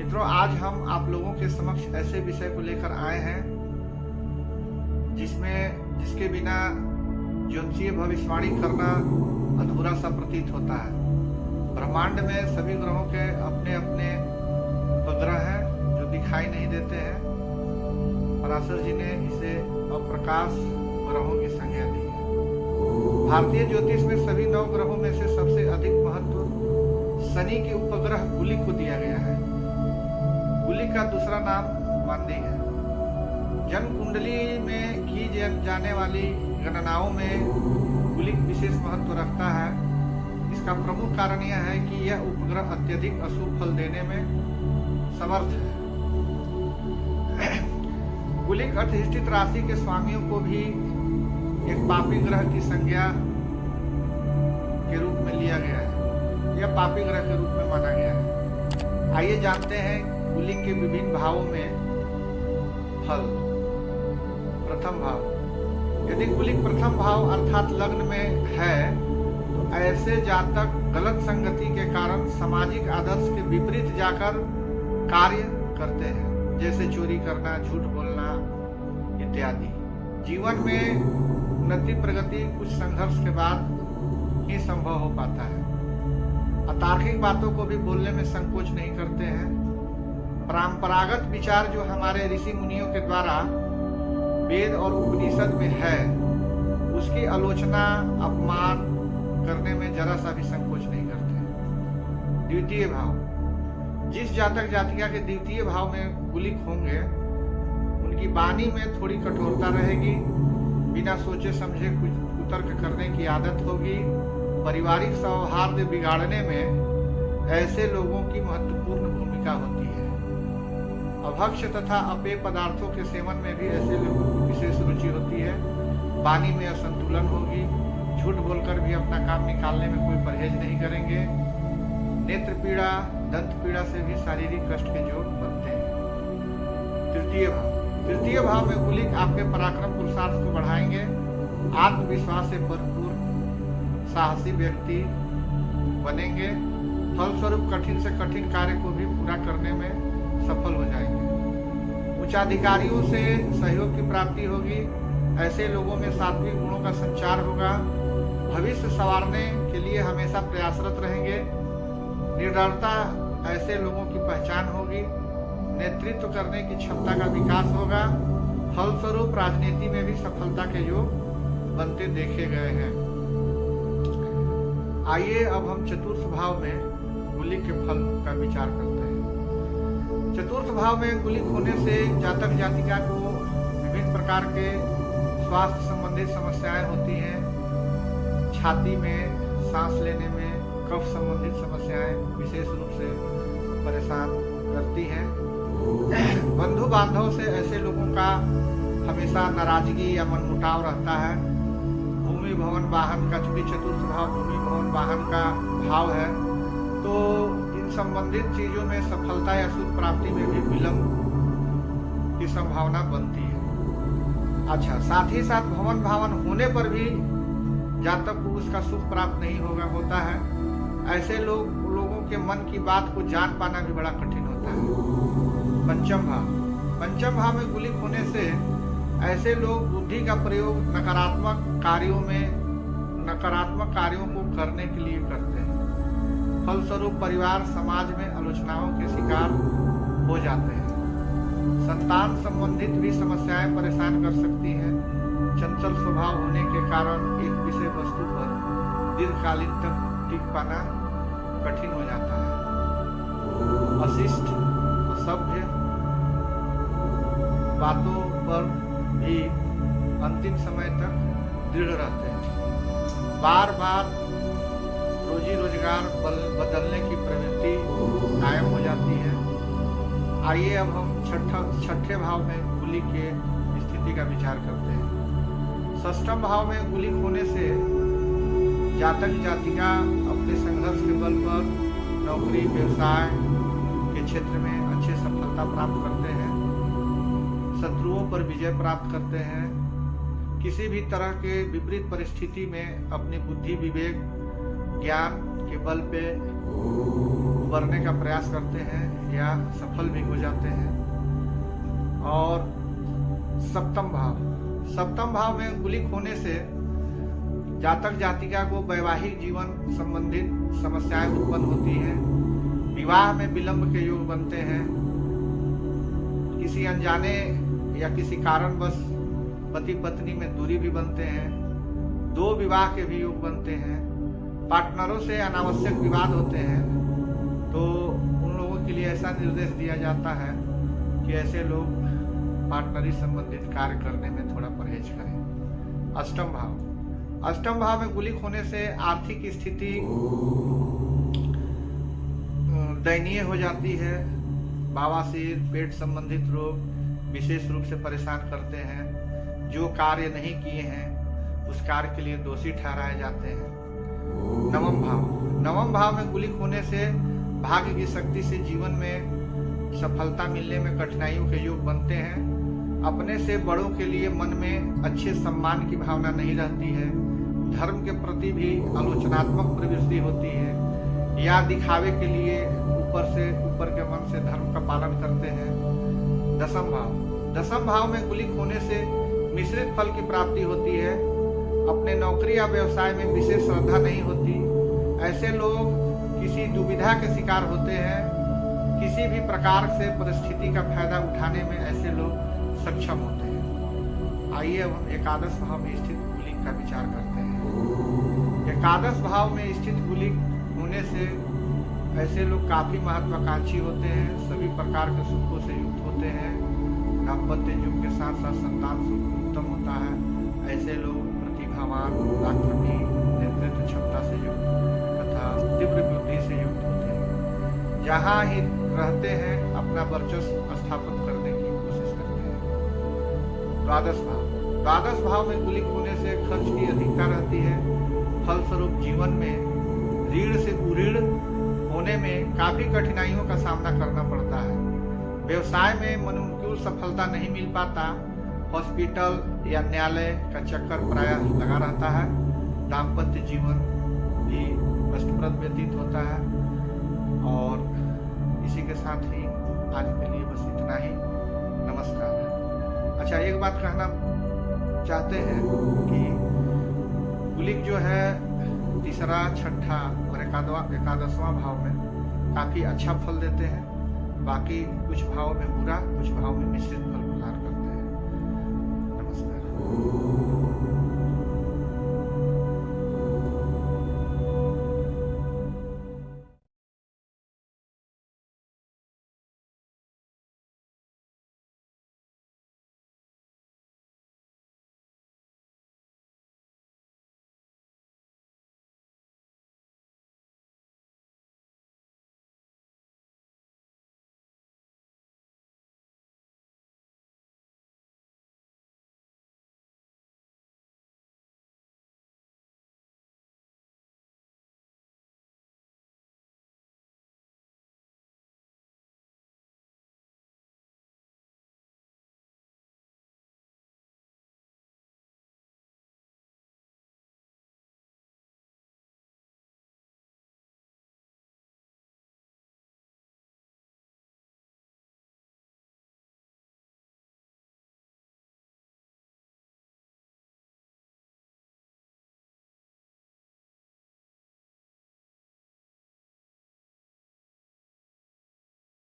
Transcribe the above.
मित्रों, आज हम आप लोगों के समक्ष ऐसे विषय को लेकर आए हैं जिसके बिना ज्योतिषीय भविष्यवाणी करना अधूरा सा प्रतीत होता है। ब्रह्मांड में सभी ग्रहों के अपने अपने उपग्रह हैं जो दिखाई नहीं देते हैं। पराशर जी ने इसे अप्रकाश ग्रहों की संज्ञा दी है। भारतीय ज्योतिष में सभी 9 ग्रहों में से सबसे अधिक महत्व शनि के उपग्रह गुलिक को दिया गया है। गुलिक का दूसरा नाम मानदी है। जन्म कुंडली में की जाने वाली गणनाओं में गुलिक विशेष महत्व रखता है। इसका प्रमुख कारण यह है कि यह उपग्रह अत्यधिक अशुभ फल देने में समर्थ है। गुलिक अर्थहिष्ठित राशि के स्वामियों को भी एक पापी ग्रह की संज्ञा के रूप में लिया गया है। यह पापी ग्रह के रूप में माना गया है। आइए जानते हैं गुलिक के विभिन्न भावों में फल। प्रथम भाव, यदि गुलिक प्रथम भाव अर्थात लग्न में है तो ऐसे जातक गलत संगति के कारण सामाजिक आदर्श के विपरीत जाकर कार्य करते हैं, जैसे चोरी करना, झूठ बोलना इत्यादि। जीवन में उन्नति प्रगति कुछ संघर्ष के बाद ही संभव हो पाता है। अतार्किक बातों को भी बोलने में संकोच नहीं करते हैं। परंपरागत विचार जो हमारे ऋषि मुनियों के द्वारा वेद और उपनिषद में है, उसकी आलोचना अपमान करने में जरा सा भी संकोच नहीं करते। द्वितीय भाव, जिस जातक जातिका के द्वितीय भाव में गुलिक होंगे उनकी वाणी में थोड़ी कठोरता रहेगी, बिना सोचे समझे कुछ कुतर्क करने की आदत होगी। पारिवारिक सौहार्द बिगाड़ने में ऐसे लोगों की महत्वपूर्ण भूमिका होती है। अभक्ष्य तथा अपेय पदार्थों के सेवन में भी ऐसे लोगों को विशेष रुचि होती है। वाणी में असंतुलन होगी। झूठ बोलकर भी अपना काम निकालने में कोई परहेज नहीं करेंगे। नेत्र पीड़ा, दंत पीड़ा से भी शारीरिक कष्ट के योग बनते हैं। तृतीय भाव में गुलिक आपके पराक्रम पुरुषार्थ को बढ़ाएंगे। आत्मविश्वास से भरपूर साहसी व्यक्ति बनेंगे। फलस्वरूप कठिन से कठिन कार्य को भी पूरा करने में सफल हो जाएंगे। उच्चाधिकारियों से सहयोग की प्राप्ति होगी। ऐसे लोगों में सात्विक गुणों का संचार होगा। भविष्य संवारने के लिए हमेशा प्रयासरत रहेंगे। निडरता ऐसे लोगों की पहचान होगी। नेतृत्व करने की क्षमता का विकास होगा। फलस्वरूप राजनीति में भी सफलता के योग बनते देखे गए हैं। आइए अब हम चतुर्थ भाव में गुलिक के फल का विचार करते हैं। चतुर्थ भाव में गुलिक होने से जातक जातिका को विभिन्न प्रकार के स्वास्थ्य संबंधित समस्याएं होती हैं। छाती में, सांस लेने में, कफ संबंधित समस्याएं विशेष रूप से परेशान करती हैं। बंधु बांधव से ऐसे लोगों का हमेशा नाराजगी या मनमुटाव रहता है। भूमि भवन वाहन का, चूंकि चतुर्थ भाव भूमि भवन वाहन का भाव है, तो इन संबंधित चीजों में सफलता या सुख प्राप्ति में भी विलंब की संभावना बनती है। अच्छा, साथ ही साथ भवन भावन होने पर भी जातक को उसका सुख प्राप्त नहीं होता है। ऐसे लोगों के मन की बात को जान पाना भी बड़ा कठिन होता है। पंचम भाव में गुलिक होने से ऐसे लोग बुद्धि का प्रयोग नकारात्मक कार्यों को करने के लिए करते हैं। फलस्वरूप परिवार समाज में आलोचनाओं के शिकार हो जाते हैं। संतान संबंधित भी समस्याएं परेशान कर सकती हैं। चंचल स्वभाव होने के कारण एक विषय वस्तु पर दीर्घकालीन तक टिक पाना कठिन हो जाता है। अशिष्ट, असभ्य बातों पर भी अंतिम समय तक दृढ़ रहते हैं। बार बार रोजी रोजगार बदलने की प्रवृत्ति कायम हो जाती है। आइए अब हम छठे भाव में गुलिक के स्थिति का विचार करते हैं। षष्ठम भाव में गुलिक होने से जातक जातिका अपने संघर्ष के बल पर नौकरी व्यवसाय के क्षेत्र में अच्छे सफलता प्राप्त करते हैं। शत्रुओं पर विजय प्राप्त करते हैं। किसी भी तरह के विपरीत परिस्थिति में अपनी बुद्धि, विवेक, ज्ञान के बल पे उबरने का प्रयास करते हैं या सफल भी हो जाते हैं। और सप्तम भाव में कुलिक होने से जातक जातिका को वैवाहिक जीवन संबंधित समस्याएं उत्पन्न होती हैं, विवाह में विलंब के योग बनते हैं, किसी अनजाने या किसी कारणवश पति पत्नी में दूरी भी बनते हैं, 2 विवाह के भी योग बनते हैं, पार्टनरों से अनावश्यक विवाद होते हैं। तो उन लोगों के लिए ऐसा निर्देश दिया जाता है कि ऐसे लोग पार्टनरी संबंधित कार्य करने में थोड़ा परहेज करें। अष्टम भाव में कुलिक होने से आर्थिक स्थिति दयनीय हो जाती है। बवासीर, पेट संबंधित रोग विशेष रूप से परेशान करते हैं। जो कार्य नहीं किए हैं उस कार्य के लिए दोषी ठहराए जाते हैं। नवम भाव में कुलिक होने से भाग्य की शक्ति से जीवन में सफलता मिलने में कठिनाइयों के योग बनते हैं। अपने से बड़ों के लिए मन में अच्छे सम्मान की भावना नहीं रहती है। धर्म के प्रति भी आलोचनात्मक प्रवृत्ति होती है या दिखावे के लिए ऊपर के मन से धर्म का पालन करते हैं। दसम भाव में कुलिक होने से मिश्रित फल की प्राप्ति होती है। अपने नौकरी या व्यवसाय में विशेष श्रद्धा नहीं होती। ऐसे लोग किसी दुविधा के शिकार होते हैं। किसी भी प्रकार से परिस्थिति का फायदा उठाने में ऐसे लोग सक्षम होते हैं। आइए अब हम एकादश भाव में स्थित कुलिक का विचार करते हैं। एकादश भाव में स्थित कुलिक होने से ऐसे लोग काफी महत्वाकांक्षी होते हैं, सभी प्रकार के सुखों से युक्त होते हैं। दाम्पत्य युग के साथ साथ संतान सुख उत्तम होता है। ऐसे लोग प्रतिभावान, आक्रमणी, नेतृत्व क्षमता से युक्त तथा तीव्र बुद्धि से युक्त होते हैं। जहाँ ही रहते हैं अपना वर्चस्व स्थापित करने की कोशिश करते हैं। द्वादश भाव में कुलिक होने से खर्च की अधिकता रहती है। फलस्वरूप जीवन में ऋण से कुऋण होने में काफी कठिनाइयों का सामना करना पड़ता है। व्यवसाय में मनोनुकूल सफलता नहीं मिल पाता। हॉस्पिटल या न्यायालय का चक्कर प्रायः लगा रहता है। दाम्पत्य जीवन भी कष्टप्रद व्यतीत होता है। और इसी के साथ ही आज के लिए बस इतना ही। नमस्कार। अच्छा, एक बात कहना चाहते हैं कि कुलिक जो है तीसरा, छठा और एकादशवां भाव में काफी अच्छा फल देते हैं। बाकी कुछ भाव में बुरा, कुछ भाव में मिश्रित फल प्रदान करते हैं। नमस्कार।